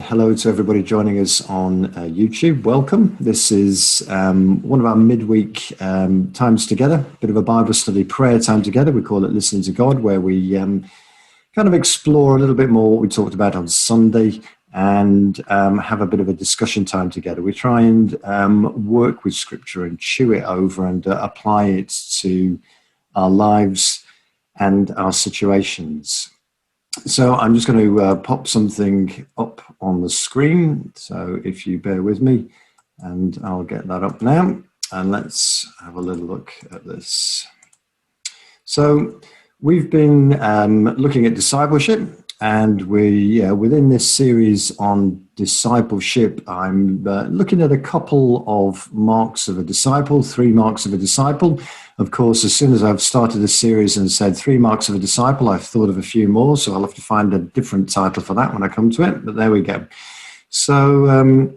hello to everybody joining us on YouTube. Welcome. This is one of our midweek times together, bit of a Bible study prayer time together. We call it Listening to God, where we kind of explore a little bit more what we talked about on Sunday and have a bit of a discussion time together. We try and work with Scripture and chew it over and apply it to our lives and our situations. So I'm just going to pop something up on the screen. So if you bear with me, and I'll get that up now. And let's have a little look at this. So we've been looking at discipleship, and within this series on discipleship, I'm looking at a couple of marks of a disciple, 3 marks of a disciple. Of course, as soon as I've started a series and said 3 marks of a disciple, I've thought of a few more, so I'll have to find a different title for that when I come to it, but there we go. So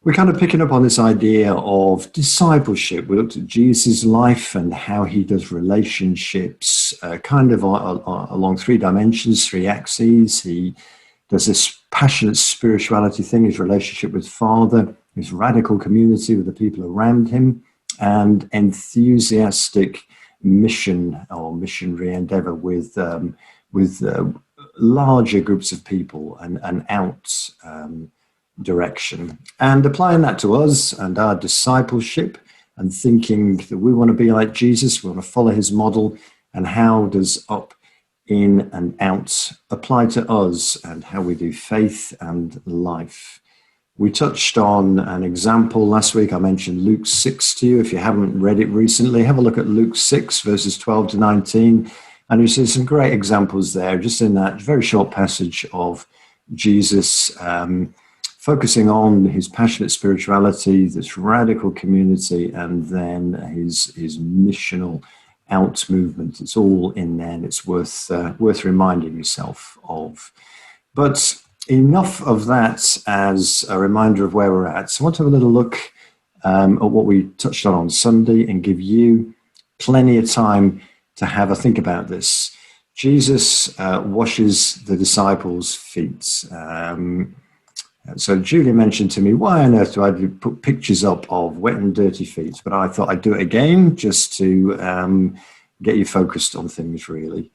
we're kind of picking up on this idea of discipleship. We looked at Jesus' life and how he does relationships, kind of along 3 dimensions, 3 axes. He does this passionate spirituality thing, his relationship with Father, his radical community with the people around him, and enthusiastic mission or missionary endeavor with larger groups of people and out direction. And applying that to us and our discipleship and thinking that we want to be like Jesus, we want to follow his model, and how does up, in and out apply to us and how we do faith and life. We touched on an example last week. I mentioned Luke 6 to you. If you haven't read it recently, have a look at Luke 6, verses 12 to 19. And you see some great examples there, just in that very short passage of Jesus focusing on his passionate spirituality, this radical community, and then his missional out movement. It's all in there, and it's worth reminding yourself of. But enough of that as a reminder of where we're at. So I want to have a little look at what we touched on Sunday and give you plenty of time to have a think about this. Jesus washes the disciples' feet. So Julia mentioned to me, why on earth do I put pictures up of wet and dirty feet? But I thought I'd do it again just to get you focused on things, really.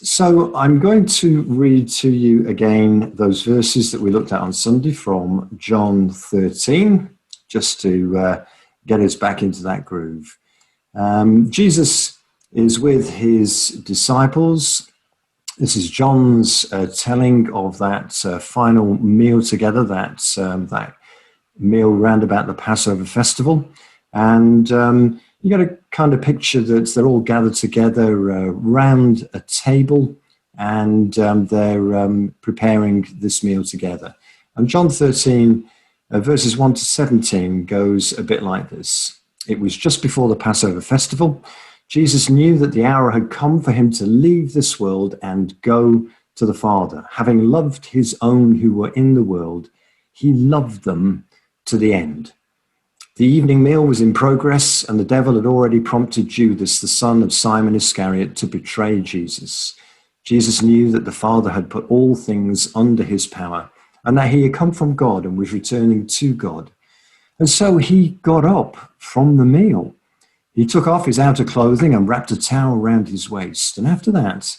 So I'm going to read to you again those verses that we looked at on Sunday from John 13, just to get us back into that groove. Jesus is with his disciples. This is John's telling of that final meal together, that meal round about the Passover festival. And you got to kind of picture that they're all gathered together round a table, and they're preparing this meal together. And John 13, verses 1 to 17 goes a bit like this. It was just before the Passover festival. Jesus knew that the hour had come for him to leave this world and go to the Father. Having loved his own who were in the world, he loved them to the end. The evening meal was in progress, and the devil had already prompted Judas, the son of Simon Iscariot, to betray Jesus. Jesus knew that the Father had put all things under his power, and that he had come from God and was returning to God. And so he got up from the meal. He took off his outer clothing and wrapped a towel around his waist. And after that,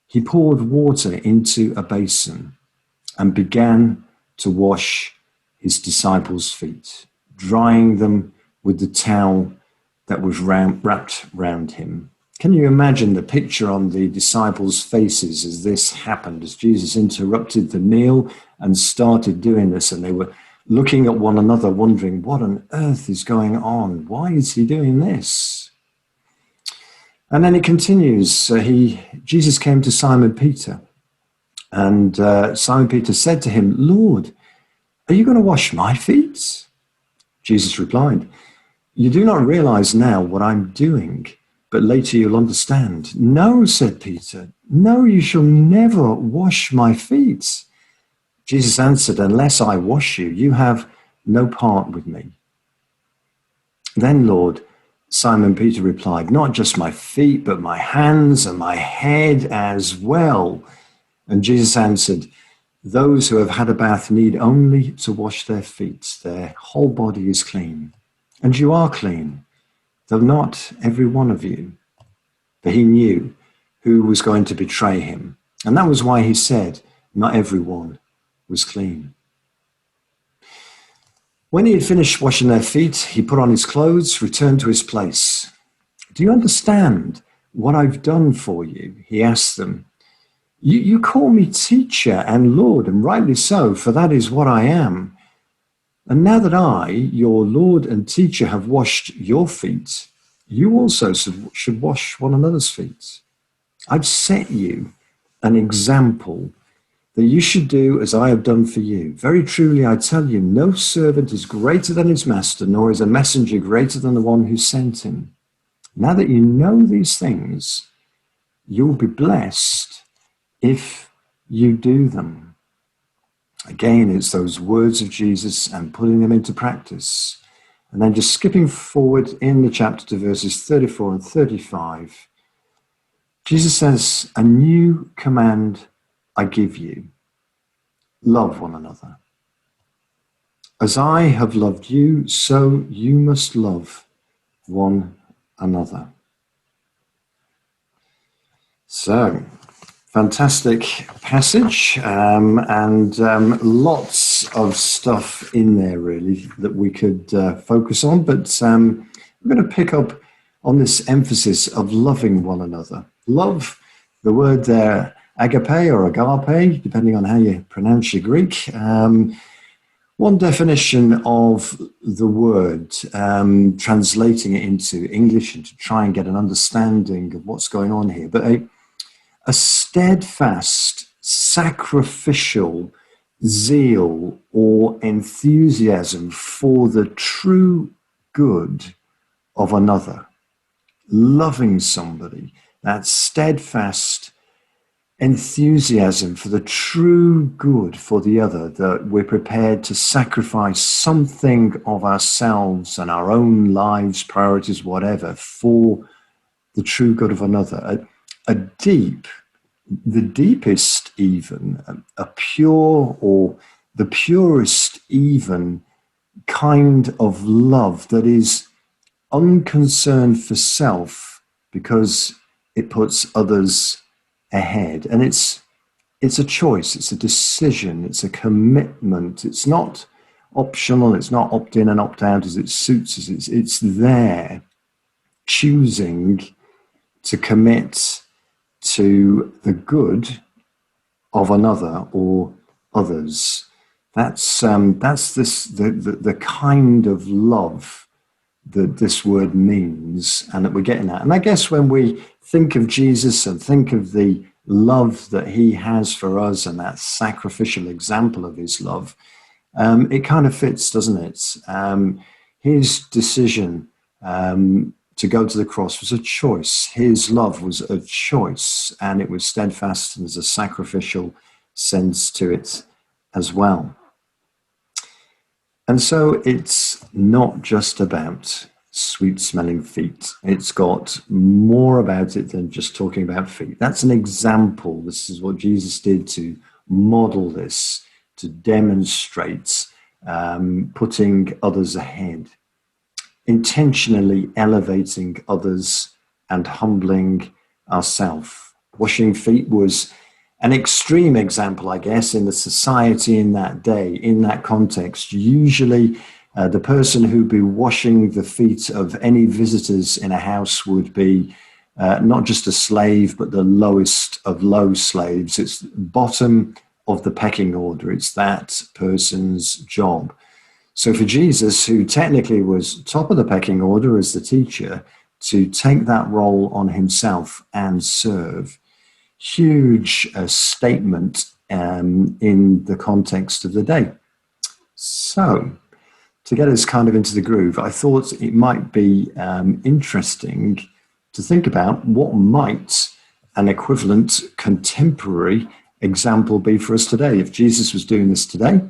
he poured water into a basin and began to wash his disciples' feet, drying them with the towel that was wrapped round him. Can you imagine the picture on the disciples' faces as this happened, as Jesus interrupted the meal and started doing this, and they were looking at one another, wondering, what on earth is going on? Why is he doing this? And then it continues. Jesus came to Simon Peter, and Simon Peter said to him, Lord, are you going to wash my feet? Jesus replied, you do not realize now what I'm doing, but later you'll understand. No, said Peter, no, you shall never wash my feet. Jesus answered, unless I wash you, you have no part with me. Then, Lord, Simon Peter replied, not just my feet, but my hands and my head as well. And Jesus answered, Those who have had a bath need only to wash their feet. Their whole body is clean. And you are clean, though not every one of you. For he knew who was going to betray him. And that was why he said, not everyone was clean. When he had finished washing their feet, he put on his clothes, returned to his place. Do you understand what I've done for you? He asked them. You call me teacher and Lord, and rightly so, for that is what I am. And now that I, your Lord and teacher, have washed your feet, you also should wash one another's feet. I've set you an example that you should do as I have done for you. Very truly, I tell you, no servant is greater than his master, nor is a messenger greater than the one who sent him. Now that you know these things, you will be blessed if you do them. Again, it's those words of Jesus and putting them into practice. And then just skipping forward in the chapter to verses 34 and 35, Jesus says, a new command I give you, love one another. As I have loved you, so you must love one another. So, fantastic passage, and lots of stuff in there really that we could focus on, but I'm going to pick up on this emphasis of loving one another. Love, the word there, agape or agape, depending on how you pronounce your Greek. One definition of the word, translating it into English and to try and get an understanding of what's going on here, but a steadfast, sacrificial zeal or enthusiasm for the true good of another. Loving somebody, that steadfast enthusiasm for the true good for the other, that we're prepared to sacrifice something of ourselves and our own lives, priorities, whatever, for the true good of another. The deepest even, a pure or the purest even kind of love that is unconcerned for self because it puts others ahead. And it's a choice, it's a decision, it's a commitment. It's not optional, it's not opt in and opt out as it suits us. It's there, choosing to commit to the good of another or others. That's the kind of love that this word means and that we're getting at. And I guess when we think of Jesus and think of the love that he has for us and that sacrificial example of his love, it kind of fits, doesn't it? His decision to go to the cross was a choice. His love was a choice, and it was steadfast, and there's a sacrificial sense to it as well. And so it's not just about sweet-smelling feet. It's got more about it than just talking about feet. That's an example. This is what Jesus did to model this, to demonstrate putting others ahead, intentionally elevating others and humbling ourselves. Washing feet was an extreme example, I guess, in the society in that day, in that context. Usually the person who'd be washing the feet of any visitors in a house would be not just a slave, but the lowest of low slaves. It's bottom of the pecking order. It's that person's job. So for Jesus, who technically was top of the pecking order as the teacher, to take that role on himself and serve, huge statement in the context of the day. So to get us kind of into the groove, I thought it might be interesting to think about what might an equivalent contemporary example be for us today. If Jesus was doing this today,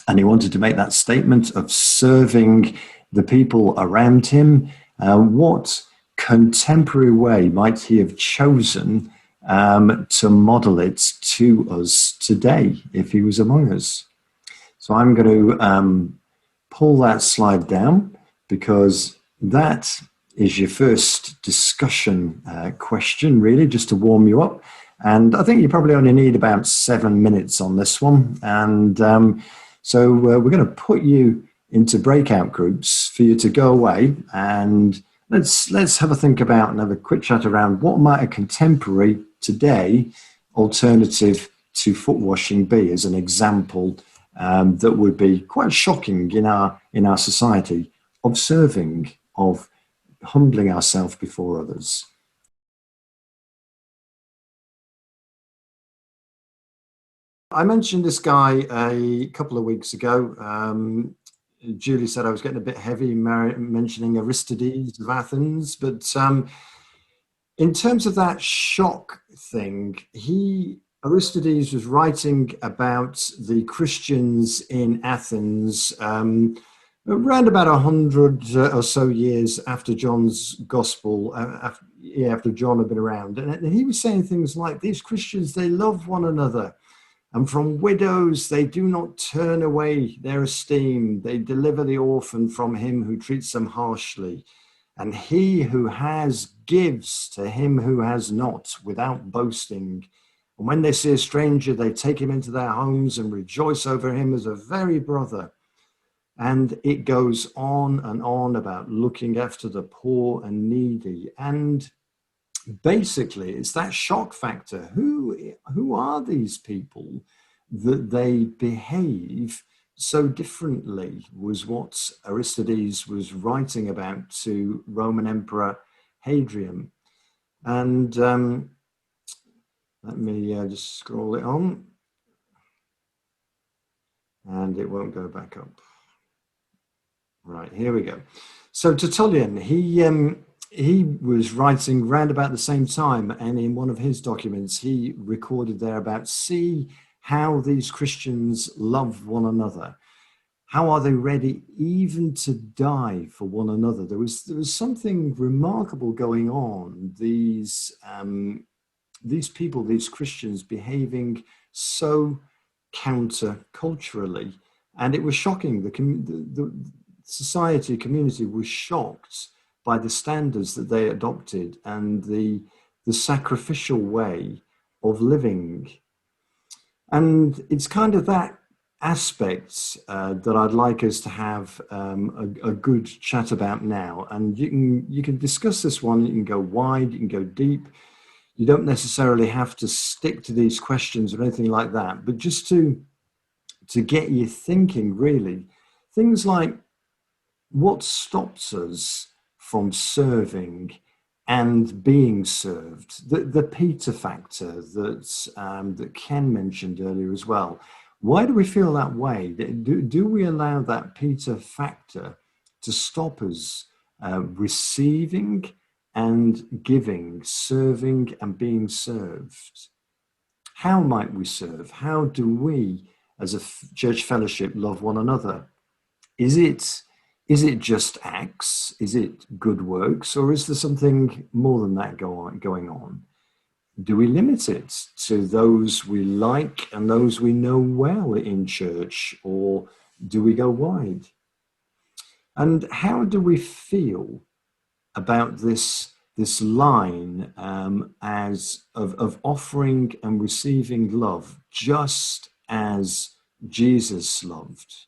and he wanted to make that statement of serving the people around him, what contemporary way might he have chosen to model it to us today if he was among us. So I'm going to pull that slide down because that is your first discussion question, really, just to warm you up. And I think you probably only need about 7 minutes on this one. And so we're going to put you into breakout groups for you to go away and let's have a think about and have a quick chat around what might a contemporary today alternative to foot washing be, as an example that would be quite shocking in our society, of serving, of humbling ourselves before others. I mentioned this guy a couple of weeks ago. Julie said I was getting a bit heavy mentioning Aristides of Athens, but in terms of that shock thing, Aristides was writing about the Christians in Athens around about 100 or so years after John's gospel, after John had been around. And he was saying things like, these Christians, they love one another. And from widows, they do not turn away their esteem. They deliver the orphan from him who treats them harshly. And he who has gives to him who has not without boasting. And when they see a stranger, they take him into their homes and rejoice over him as a very brother. And it goes on and on about looking after the poor and needy. And basically, it's that shock factor. Who are these people that they behave so differently, was what Aristides was writing about to Roman Emperor Hadrian. And let me just scroll it on. And it won't go back up. Right, here we go. So Tertullian, he was writing round about the same time, and in one of his documents, he recorded there about, see how these Christians love one another. How are they ready even to die for one another? There was something remarkable going on. These people, these Christians, behaving so counter-culturally, and it was shocking. The society, community was shocked by the standards that they adopted and the sacrificial way of living. And it's kind of that aspect that I'd like us to have a good chat about now. And you can discuss this one. You can go wide, you can go deep. You don't necessarily have to stick to these questions or anything like that, but just to get you thinking, really, things like what stops us from serving and being served, the Peter factor that Ken mentioned earlier as well. Why do we feel that way? Do we allow that Peter factor to stop us receiving and giving, serving and being served? How might we serve? How do we, as a church fellowship, love one another? Is it just acts? Is it good works? Or is there something more than that going on? Do we limit it to those we like and those we know well in church? Or do we go wide? And how do we feel about this line as of offering and receiving love just as Jesus loved?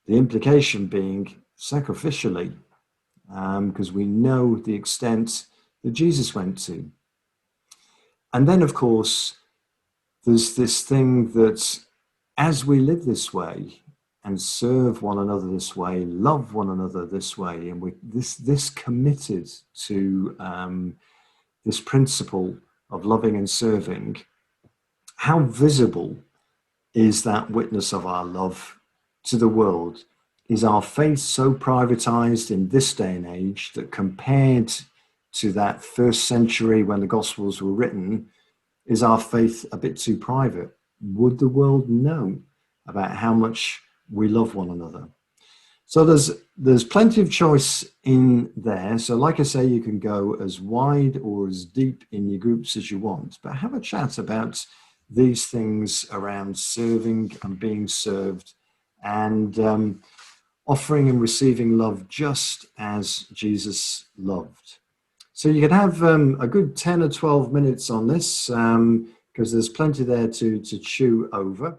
The implication being sacrificially, because we know the extent that Jesus went to. And then, of course, there's this thing that as we live this way and serve one another this way, love one another this way, and we this committed to this principle of loving and serving, how visible is that witness of our love to the world? Is our faith so privatized in this day and age that compared to that first century when the Gospels were written, is our faith a bit too private? Would the world know about how much we love one another? So there's plenty of choice in there. So like I say, you can go as wide or as deep in your groups as you want, but have a chat about these things around serving and being served, and offering and receiving love just as Jesus loved. So you can have a good 10 or 12 minutes on this, because there's plenty there to chew over.